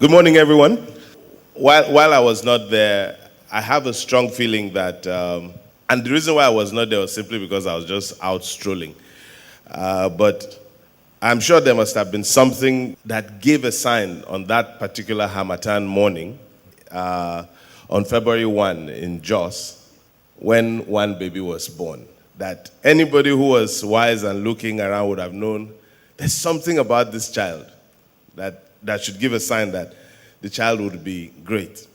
Good morning, everyone. While I was not there, I have a strong feeling that, and the reason why I was not there was simply because I was just out strolling. But I'm sure there must have been something that gave a sign on that particular Hamatan morning, on February 1 in Jos, when one baby was born. That anybody who was wise and looking around would have known there's something about this child that should give a sign that the child would be great.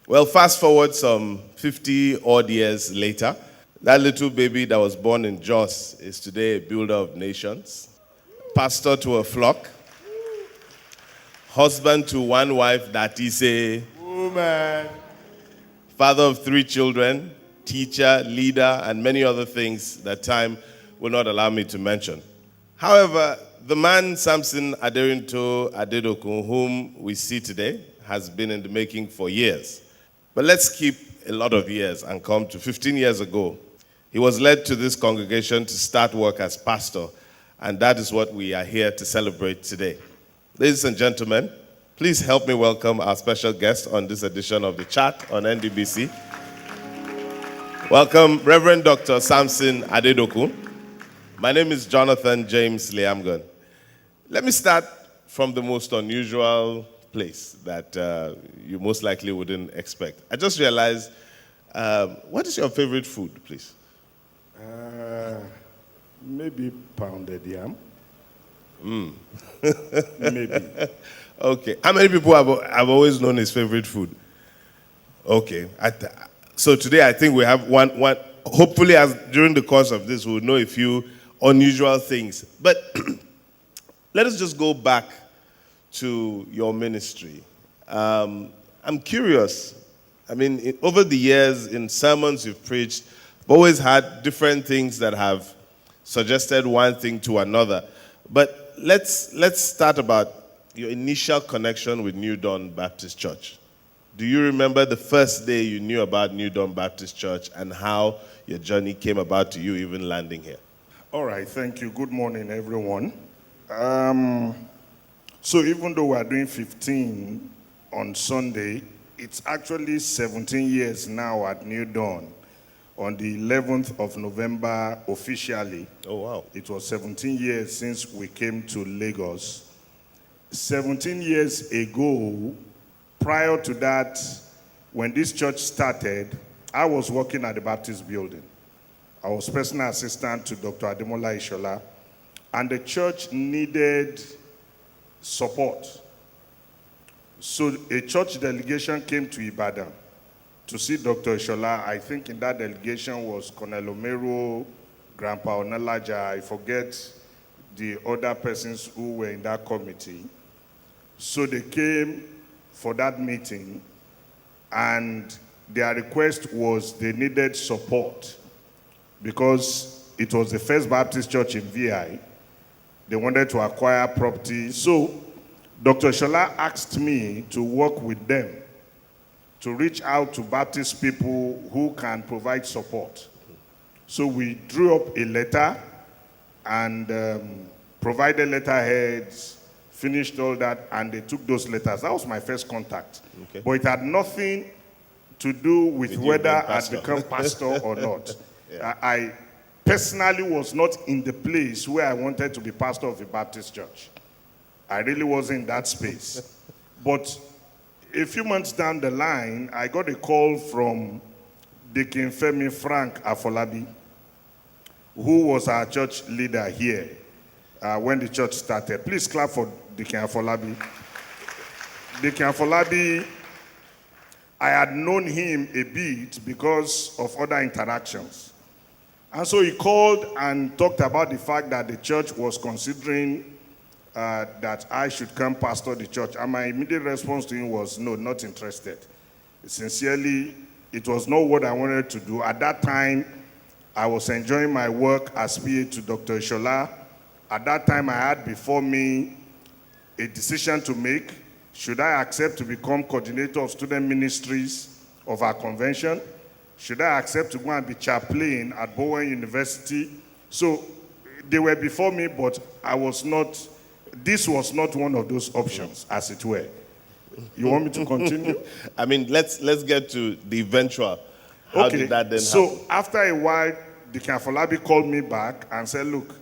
Well, fast forward some 50 odd years later, that little baby that was born in Jos is today a builder of nations, pastor to a flock, husband to one wife that is a woman, father of 3 children, teacher, leader, and many other things that time will not allow me to mention. However, the man Samson Aderinto Adedokun, whom we see today, has been in the making for years. But let's keep a lot of years and come to 15 years ago. He was led to this congregation to start work as pastor, and that is what we are here to celebrate today. Ladies and gentlemen, please help me welcome our special guest on this edition of The Chat on NDBC. Welcome, Reverend Dr. Samson Adedokun. My name is Jonathan James Liamgon. Let me start from the most unusual place that you most likely wouldn't expect. I just realized, what is your favorite food, please? Maybe pounded yam. Maybe. Okay. How many people have always known his favorite food? Okay. So today I think we have one. Hopefully, as during the course of this, we'll know a few unusual things. But let us just go back to your ministry. I'm curious. I mean, over the years, in sermons you've preached, you've always had different things that have suggested one thing to another. But let's start about your initial connection with New Dawn Baptist Church. Do you remember the first day you knew about New Dawn Baptist Church and how your journey came about to you even landing here? All right, thank you. Good morning, everyone. So even though we are doing 15 on Sunday, it's actually 17 years now at New Dawn. On the 11th of November, officially. Oh, wow. It was 17 years since we came to Lagos. 17 years ago, prior to that, when this church started, I was working at the Baptist building. I was personal assistant to Dr. Ademola Ishola, and the church needed support. So a church delegation came to Ibadan to see Dr. Ishola. I think in that delegation was Colonel Omero, Grandpa Onalaja, I forget the other persons who were in that committee. So they came for that meeting, and their request was they needed support because it was the first Baptist church in VI. They wanted to acquire property. So Dr. Shola asked me to work with them to reach out to Baptist people who can provide support. So we drew up a letter and provided letterheads, finished all that, and they took those letters. That was my first contact. Okay. But it had nothing to do with whether I'd become pastor or not. Yeah. I personally was not in the place where I wanted to be pastor of a Baptist church. I really wasn't in that space. But a few months down the line, I got a call from Deacon Femi Frank Afolabi, who was our church leader here when the church started. Please clap for Deacon Afolabi. Deacon Afolabi, I had known him a bit because of other interactions. And so he called and talked about the fact that the church was considering that I should come pastor the church. And my immediate response to him was, no, not interested. Sincerely, it was not what I wanted to do. At that time, I was enjoying my work as PA to Dr. Ishola. At that time, I had before me a decision to make. Should I accept to become coordinator of student ministries of our convention? Should I accept to go and be chaplain at Bowen University? So they were before me, but this was not one of those options, as it were. You want me to continue? I mean, let's get to the eventual. How did that then so happen? after a while, the Afolabi called me back and said, look,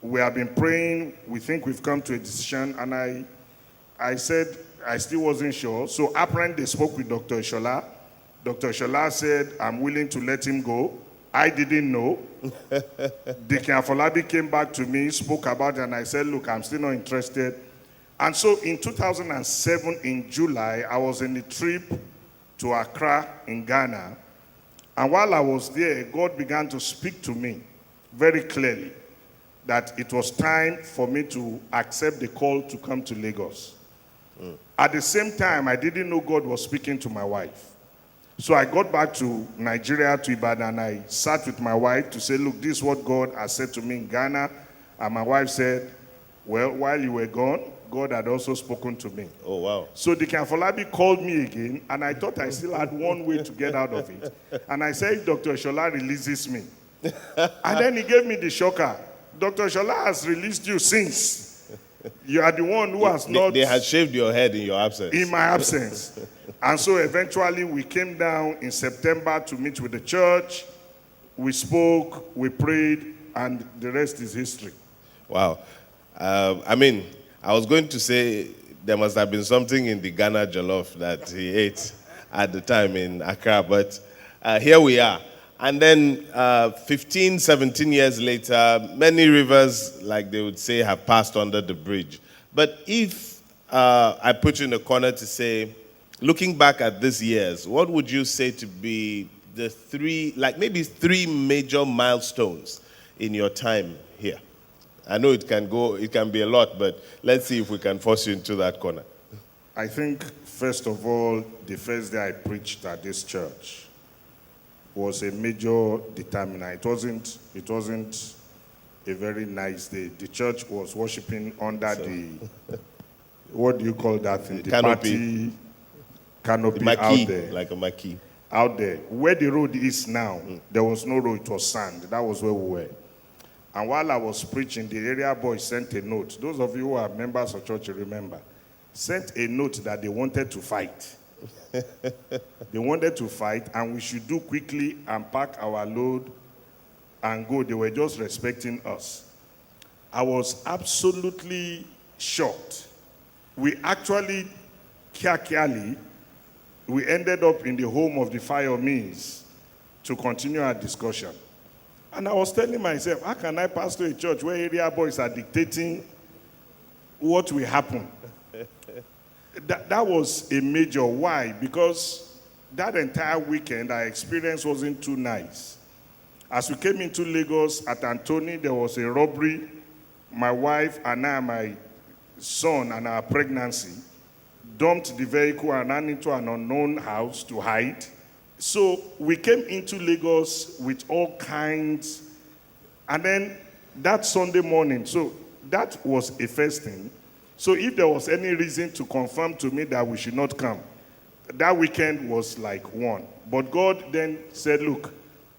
we have been praying. We think we've come to a decision. And I said, I still wasn't sure. So apparently they spoke with Dr. Ishola. Dr. Ishola said, I'm willing to let him go. I didn't know. Deacon Afolabi came back to me, spoke about it, and I said, look, I'm still not interested. And so in 2007, in July, I was in a trip to Accra in Ghana. And while I was there, God began to speak to me very clearly that it was time for me to accept the call to come to Lagos. At the same time, I didn't know God was speaking to my wife. So I got back to Nigeria, to Ibadan, and I sat with my wife to say, look, this is what God has said to me in Ghana. And my wife said, well, while you were gone, God had also spoken to me. Oh, wow. So the Afolabi called me again, and I thought I still had one way to get out of it. And I said, Dr. Shola releases me. And then he gave me the shocker. Dr. Shola has released you since. You are the one who has not... They had shaved your head in your absence. In my absence. And so eventually we came down in September to meet with the church. We spoke, we prayed, and the rest is history. Wow. I mean, I was going to say there must have been something in the Ghana jollof that he ate at the time in Accra, but here we are. And then 15, 17 years later, many rivers, like they would say, have passed under the bridge. But if I put you in a corner to say, looking back at these years, what would you say to be the three major milestones in your time here? I know it can be a lot, but let's see if we can force you into that corner. I think, first of all, the first day I preached at this church was a major determiner. It wasn't a very nice day. The church was worshiping under the, what do you call that thing? The canopy. Canopy Marquee, out there. like a marquee. Out there. Where the road is now, there was no road, it was sand. That was where we were. And while I was preaching, the area boy sent a note. Those of you who are members of church, you remember. Sent a note that they wanted to fight. They wanted to fight, and we should do quickly and pack our load and go. They were just respecting us. I was absolutely shocked. We actually, we ended up in the home of the fire means to continue our discussion. And I was telling myself, how can I pastor a church where area boys are dictating what will happen? That was a major why, because that entire weekend our experience wasn't too nice. As we came into Lagos at Antony, there was a robbery. My wife and I, my son and our pregnancy, dumped the vehicle and ran into an unknown house to hide. So we came into Lagos with all kinds. And then that Sunday morning, so that was a first thing. So if there was any reason to confirm to me that we should not come, that weekend was like one. But God then said, look,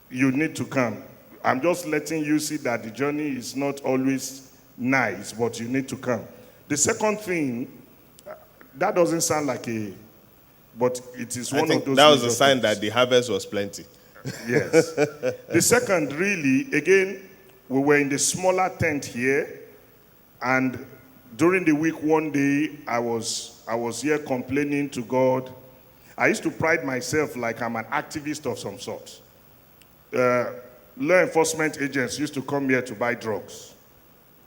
you need to come. I'm just letting you see that the journey is not always nice, but you need to come. The second thing, that doesn't sound like but it is one of those. That was a sign that the harvest was plenty. Yes. The second, really, again, we were in the smaller tent here, and during the week, one day, I was here complaining to God. I used to pride myself like I'm an activist of some sort. Law enforcement agents used to come here to buy drugs.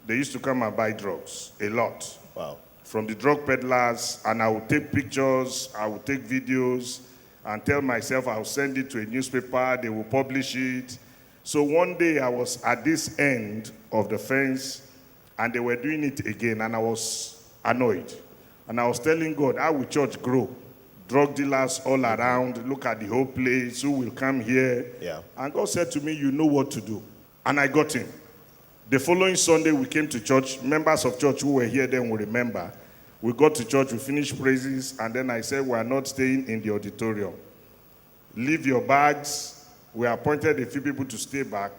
They used to come and buy drugs, a lot. Wow. From the drug peddlers, and I would take pictures, I would take videos, and tell myself I'll send it to a newspaper, they will publish it. So one day I was at this end of the fence, and they were doing it again, and I was annoyed. And I was telling God, how will church grow? Drug dealers all around, look at the whole place, who will come here? Yeah. And God said to me, you know what to do. And I got him. The following Sunday, we came to church. Members of church who were here then will remember. We got to church, we finished praises, and then I said, we are not staying in the auditorium. Leave your bags. We appointed a few people to stay back,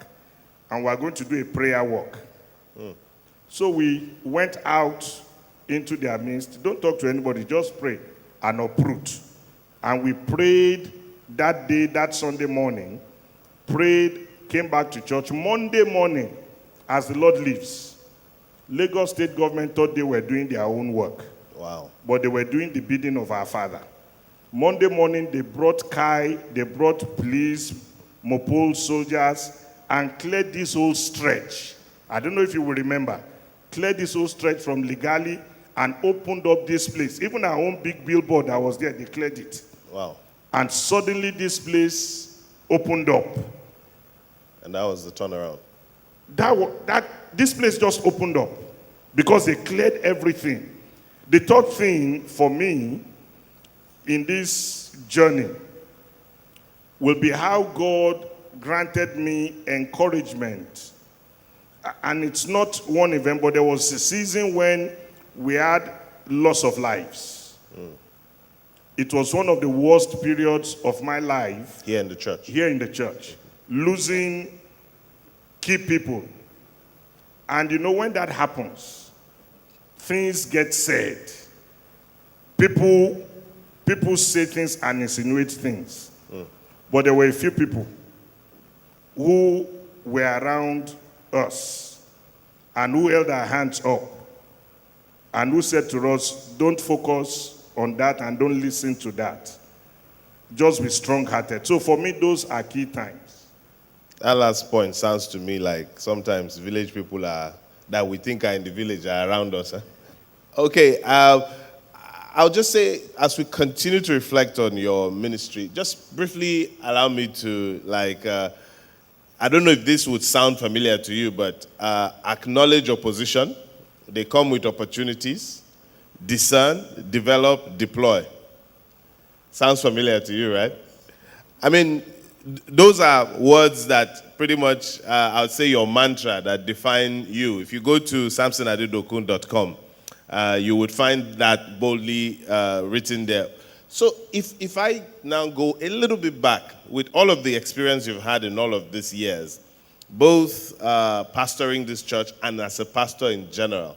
and we are going to do a prayer walk. So we went out into their midst. Don't talk to anybody, just pray. and uproot. And we prayed that day, that Sunday morning, prayed, came back to church. Monday morning, as the Lord lives, Lagos State government thought they were doing their own work. Wow. But they were doing the bidding of our Father. Monday morning, they brought Kai, they brought police, Mopol soldiers, and cleared this whole stretch. I don't know if you will remember. Cleared this whole stretch from Legali and opened up this place. Even our own big billboard that was there, they cleared it. Wow. And suddenly this place opened up. And that was the turnaround. This place just opened up because they cleared everything. The third thing for me in this journey will be how God granted me encouragement. And it's not one event, but there was a season when we had loss of lives. It was one of the worst periods of my life. Here in the church. Here in the church. Losing key people. And you know when that happens, things get said. People say things and insinuate things. But there were a few people who were around us and who held our hands up and who said to us, don't focus on that and don't listen to that. Just be strong-hearted. So for me, those are key times. That last point sounds to me like sometimes village people that we think are in the village are around us. Huh? Okay, I'll just say, as we continue to reflect on your ministry, just briefly allow me to, I don't know if this would sound familiar to you, but acknowledge opposition. They come with opportunities. Discern, develop, deploy. Sounds familiar to you, right? I mean, those are words that pretty much, I would say, your mantra that define you. If you go to samsonadedokun.com, you would find that boldly written there. So if I now go a little bit back with all of the experience you've had in all of these years, both pastoring this church and as a pastor in general,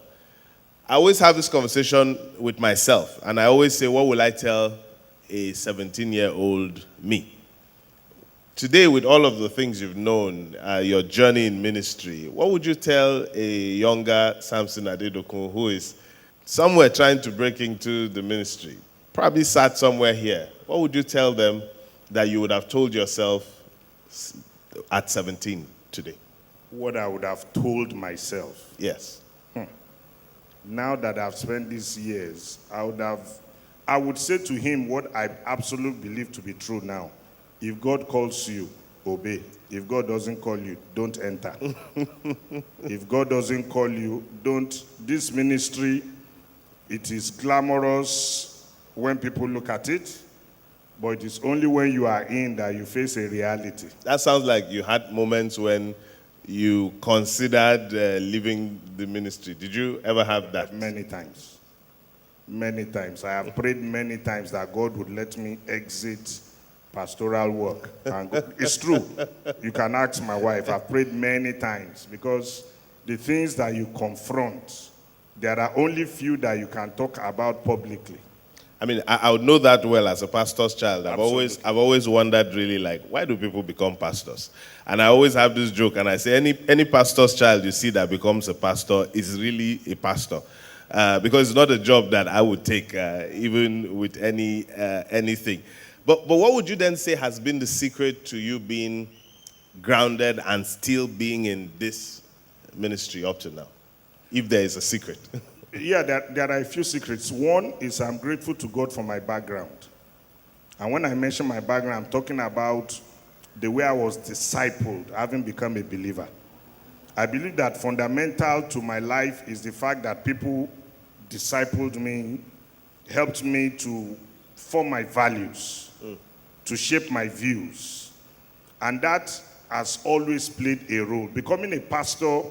I always have this conversation with myself, and I always say, what will I tell a 17-year-old me? Today, with all of the things you've known, your journey in ministry, what would you tell a younger Samson Adedokun who is somewhere trying to break into the ministry, probably sat somewhere here? What would you tell them that you would have told yourself at 17 today? What I would have told myself. Yes. Now that I've spent these years, I would say to him what I absolutely believe to be true now. If God calls you, obey. If God doesn't call you, don't enter. If God doesn't call you, don't. This ministry, it is glamorous when people look at it, but it is only when you are in that you face a reality. That sounds like you had moments when you considered leaving the ministry. Did you ever have that? Many times. Many times. I have prayed many times that God would let me exit pastoral work. And it's true. You can ask my wife. I've prayed many times because the things that you confront, there are only few that you can talk about publicly. I mean, I would know that well as a pastor's child. I've always wondered really, why do people become pastors? And I always have this joke, and I say any pastor's child you see that becomes a pastor is really a pastor. Because it's not a job that I would take, even with anything. But what would you then say has been the secret to you being grounded and still being in this ministry up to now? If there is a secret. Yeah, there are a few secrets. One is I'm grateful to God for my background. And when I mention my background, I'm talking about the way I was discipled, having become a believer. I believe that fundamental to my life is the fact that people discipled me, helped me to form my values, to shape my views. And that has always played a role. Becoming a pastor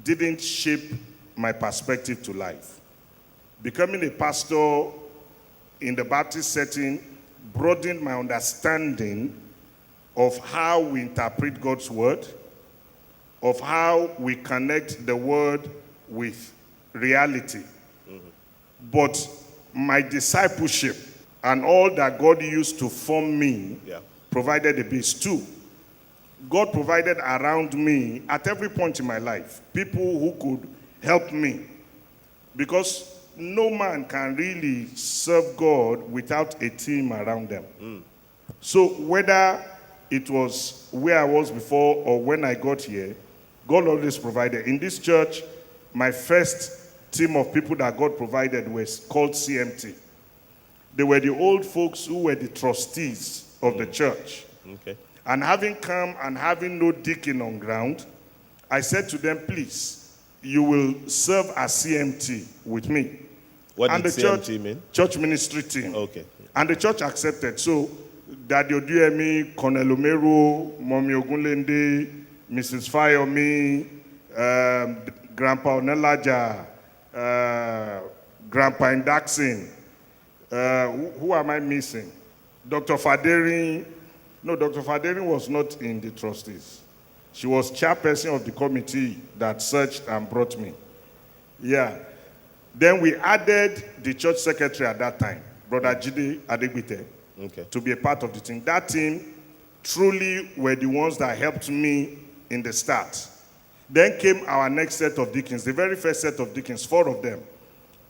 didn't shape my perspective to life. Becoming a pastor in the Baptist setting broadened my understanding of how we interpret God's word, of how we connect the word with reality. But my discipleship and all that God used to form me Yeah. provided a base. 2, God provided around me at every point in my life people who could help me, because no man can really serve God without a team around them. So whether it was where I was before or when I got here, God always provided. In this church, my first team of people that God provided was called CMT. They were the old folks who were the trustees of the church. Okay. And having come and having no deacon on ground, I said to them, please, you will serve as CMT with me. What And did the CMT mean? church ministry team. Okay. And the church accepted. So, Daddy Oduemi, Colonel Omero, Mommy Ogunlende, Mrs. Fayomi, Grandpa Onelaja, Grandpa Ndaxin. Who am I missing? Dr. Faderin. No, Dr. Faderin was not in the trustees. She was chairperson of the committee that searched and brought me. Yeah. Then we added the church secretary at that time, Brother Jide Adegbite, Okay. to be a part of the team. That team truly were the ones that helped me in the start. Then came our next set of deacons, the very first set of deacons, 4 of them.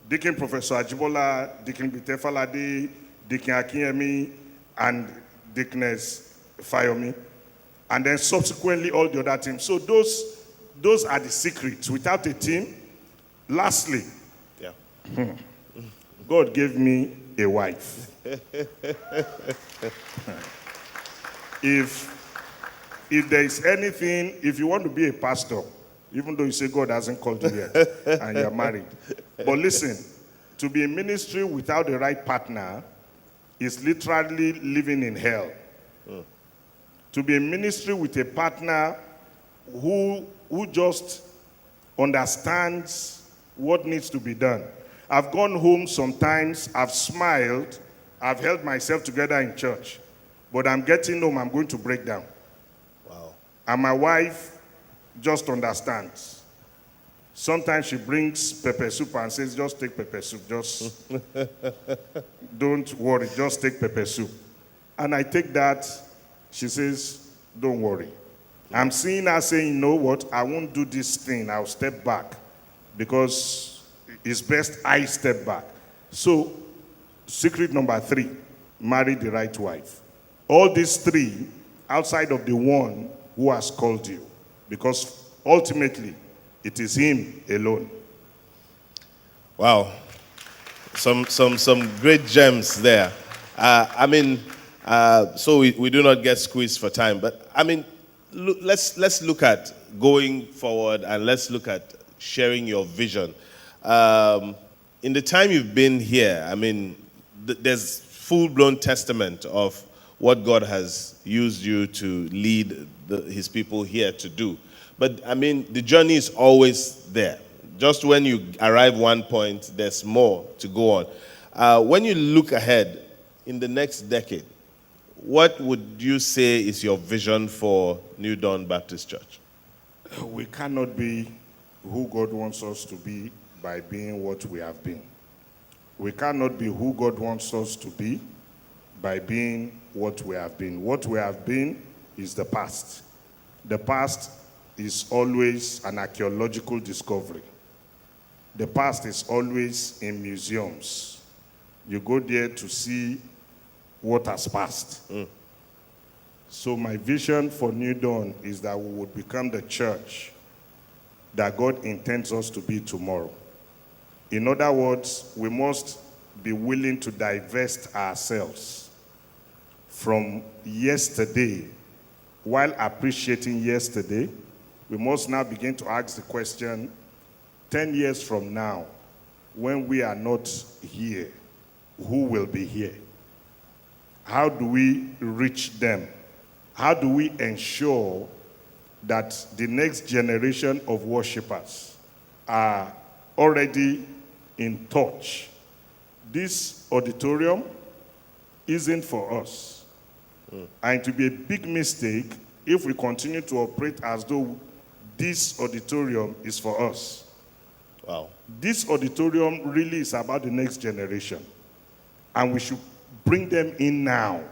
Deacon Professor Ajibola, Deacon Bitefalade, Deacon Akinyemi, and Deaconess Fayomi. And then subsequently all the other teams. So those are the secrets. Without a team, lastly, Yeah. God gave me a wife. If there is anything, if you want to be a pastor, even though you say God hasn't called you yet and you're married. But listen, to be in ministry without the right partner is literally living in hell. To be in ministry with a partner who just understands what needs to be done. I've gone home sometimes, I've smiled, I've held myself together in church, but I'm getting home, I'm going to break down. Wow. And my wife just understands. Sometimes she brings pepper soup and says, just take pepper soup, just don't worry, just take pepper soup. And I take that, she says, don't worry. I'm seeing her saying, you know what, I won't do this thing, I'll step back, because it's best I step back. So, secret number 3, marry the right wife. All these 3, outside of the one who has called you, because ultimately, it is him alone. Wow. Some great gems there. So we do not get squeezed for time, but let's look at going forward, and let's look at sharing your vision. In the time you've been here, there's full-blown testament of what God has used you to lead his people here to do. But the journey is always there. Just when you arrive one point, there's more to go on. When you look ahead in the next decade, what would you say is your vision for New Dawn Baptist Church? We cannot be who God wants us to be by being what we have been. We cannot be who God wants us to be by being what we have been. What we have been is the past. The past is always an archaeological discovery. The past is always in museums. You go there to see what has passed. So my vision for New Dawn is that we would become the church that God intends us to be tomorrow. In other words, we must be willing to divest ourselves from yesterday. While appreciating yesterday, we must now begin to ask the question, 10 years from now, when we are not here, who will be here? How do we reach them? How do we ensure that the next generation of worshipers are already in touch? This auditorium isn't for us. And it will be a big mistake if we continue to operate as though this auditorium is for us. Wow. This auditorium really is about the next generation. and we should bring them in now.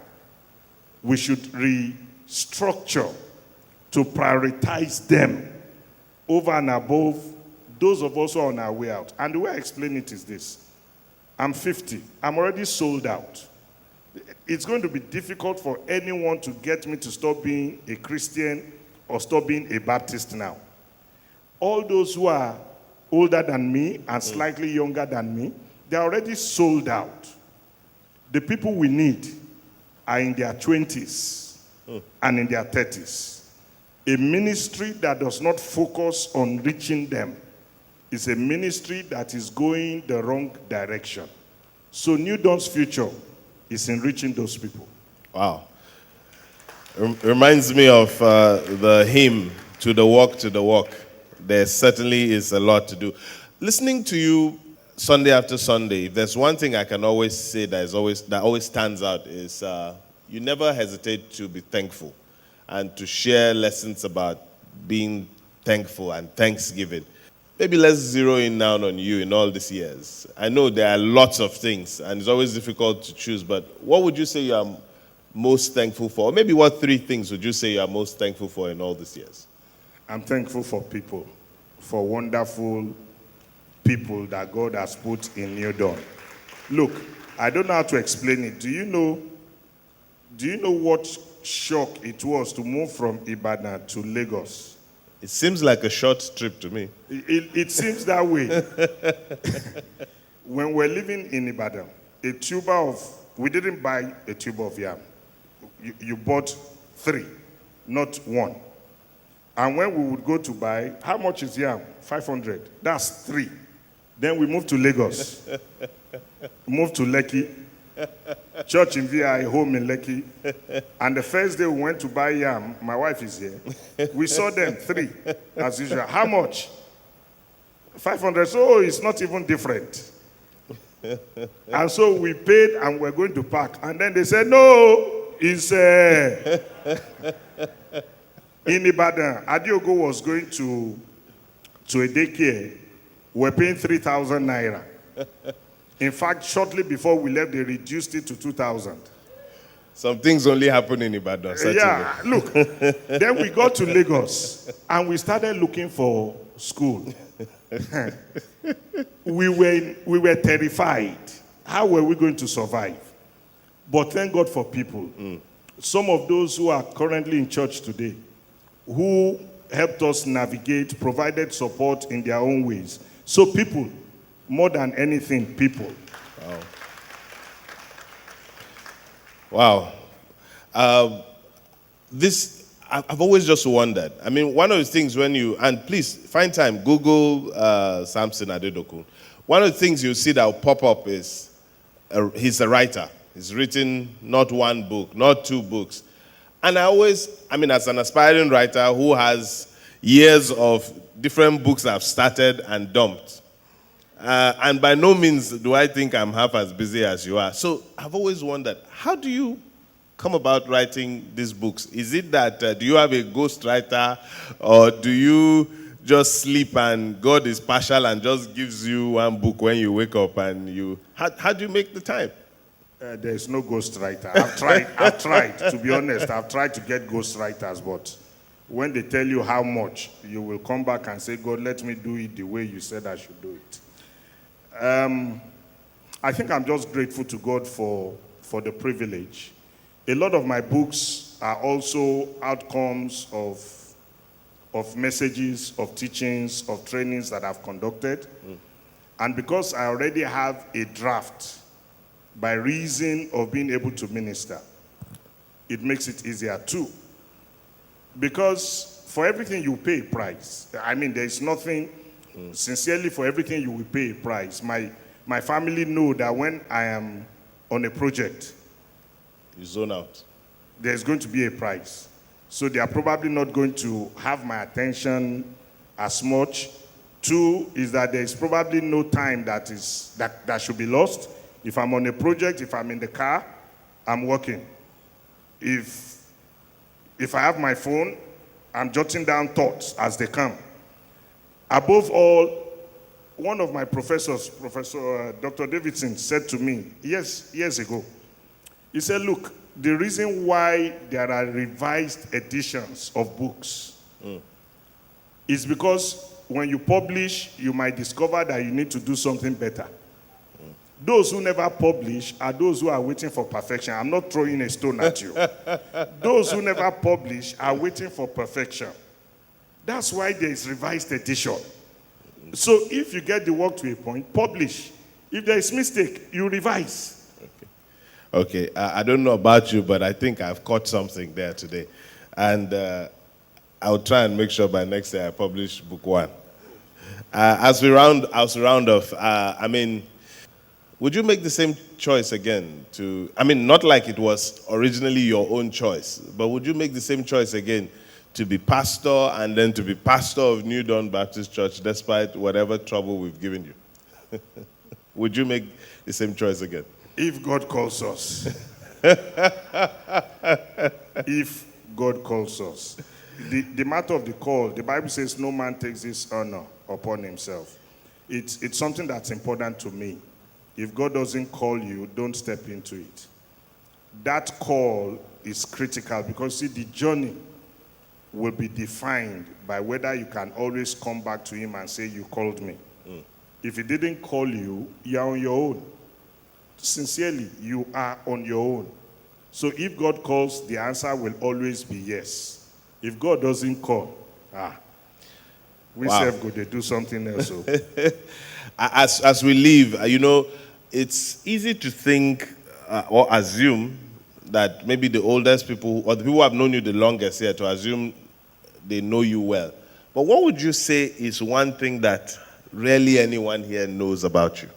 We should restructure to prioritize them over and above those of us who are on our way out. And the way I explain it is this. I'm 50. I'm already sold out. It's going to be difficult for anyone to get me to stop being a Christian or stop being a Baptist now. All those who are older than me and slightly younger than me, they're already sold out. The people we need are in their 20s and in their 30s. A ministry that does not focus on reaching them is a ministry that is going the wrong direction. So New Dawn's future is in reaching those people. Wow. Reminds me of the hymn, To the Walk. There certainly is a lot to do. Listening to you Sunday after Sunday, if there's one thing I can always say that always stands out is you never hesitate to be thankful and to share lessons about being thankful and thanksgiving. Maybe let's zero in now on you in all these years. I know there are lots of things, and it's always difficult to choose, but what would you say you are most thankful for? Or maybe what 3 things would you say you are most thankful for in all these years? I'm thankful for people, for wonderful people that God has put in New Dawn. Look, I don't know how to explain it. Do you know what shock it was to move from Ibadan to Lagos? It seems like a short trip to me. It seems that way. When we're living in Ibadan, we didn't buy a tube of yam. You bought 3, not 1. And when we would go to buy, how much is yam? 500. That's 3. Then we moved to Lagos. Moved to Lekki. Church in VI, home in Lekki. And the first day we went to buy yam, my wife is here. We saw them 3, as usual. How much? 500. So it's not even different. And so we paid and we're going to park. And then they said, no, it's in Ibadan. Adedokun was going to a daycare. We're paying 3,000 naira. In fact, shortly before we left, they reduced it to 2,000. Some things only happen in Ibadan. Yeah, look. Then we got to Lagos and we started looking for school. We were terrified. How were we going to survive? But thank God for people. Some of those who are currently in church today, who helped us navigate, provided support in their own ways. So people, more than anything, people. Wow. I've always just wondered. I mean, one of the things and please find time, Google Samson Adedokun. One of the things you see that will pop up is he's a writer. He's written not 1 book, not 2 books. And as an aspiring writer who has years of different books I've started and dumped, and by no means do I think I'm half as busy as you are. So I've always wondered, how do you come about writing these books? Is it that, do you have a ghost writer, or do you just sleep and God is partial and just gives you 1 book when you wake up and how do you make the time? There's no ghostwriter. I've tried, to be honest, I've tried to get ghostwriters, but when they tell you how much, you will come back and say, God, let me do it the way you said I should do it. I think I'm just grateful to God for the privilege. A lot of my books are also outcomes of messages, of teachings, of trainings that I've conducted. And because I already have a draft, by reason of being able to minister, it makes it easier too. Because for everything you pay a price. There is nothing, sincerely, for everything you will pay a price. My family know that when I am on a project, you zone out. There's going to be a price. So they are probably not going to have my attention as much. 2 is that there is probably no time that should be lost. If I'm on a project, if I'm in the car, I'm working. If I have my phone, I'm jotting down thoughts as they come. Above all, one of my professors, Professor Dr. Davidson, said to me years ago, he said, look, the reason why there are revised editions of books is because when you publish, you might discover that you need to do something better. Those who never publish are those who are waiting for perfection. I'm not throwing a stone at you. Those who never publish are waiting for perfection. That's why there is revised edition. So if you get the work to a point, publish. If there is mistake, you revise. Okay, I don't know about you, but I think I've caught something there today. And I'll try and make sure by next day I publish book 1. As we round off, I mean, would you make the same choice again not like it was originally your own choice, but would you make the same choice again to be pastor and then to be pastor of New Dawn Baptist Church despite whatever trouble we've given you? Would you make the same choice again? If God calls us. If God calls us. The matter of the call, the Bible says no man takes this honor upon himself. It's something that's important to me. If God doesn't call you, don't step into it. That call is critical because, see, the journey will be defined by whether you can always come back to him and say, you called me. If he didn't call you, you're on your own. Sincerely, you are on your own. So if God calls, the answer will always be yes. If God doesn't call, we serve God, they do something else. So. As we leave, it's easy to think or assume that maybe the oldest people or the people who have known you the longest here to assume they know you well. But what would you say is one thing that rarely anyone here knows about you?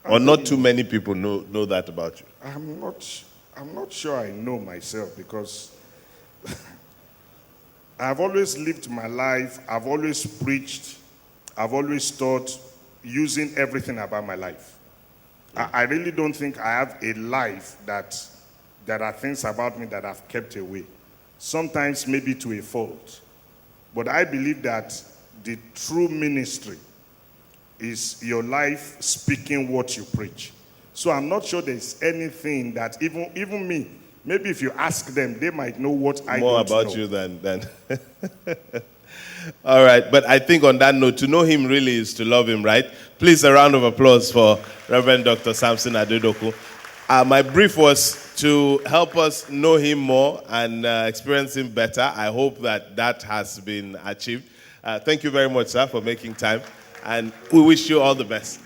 Or not too many people know that about you? I'm not sure I know myself because I've always lived my life, I've always preached, I've always taught using everything about my life. I really don't think I have a life that there are things about me that I've kept away. Sometimes maybe to a fault. But I believe that the true ministry is your life speaking what you preach. So I'm not sure there's anything that even me, maybe if you ask them, they might know what I don't know. More about you than. All right, but I think on that note, to know him really is to love him, right? Please, a round of applause for Reverend Dr. Samson Adedokun. My brief was to help us know him more and experience him better. I hope that has been achieved. Thank you very much, sir, for making time. And we wish you all the best.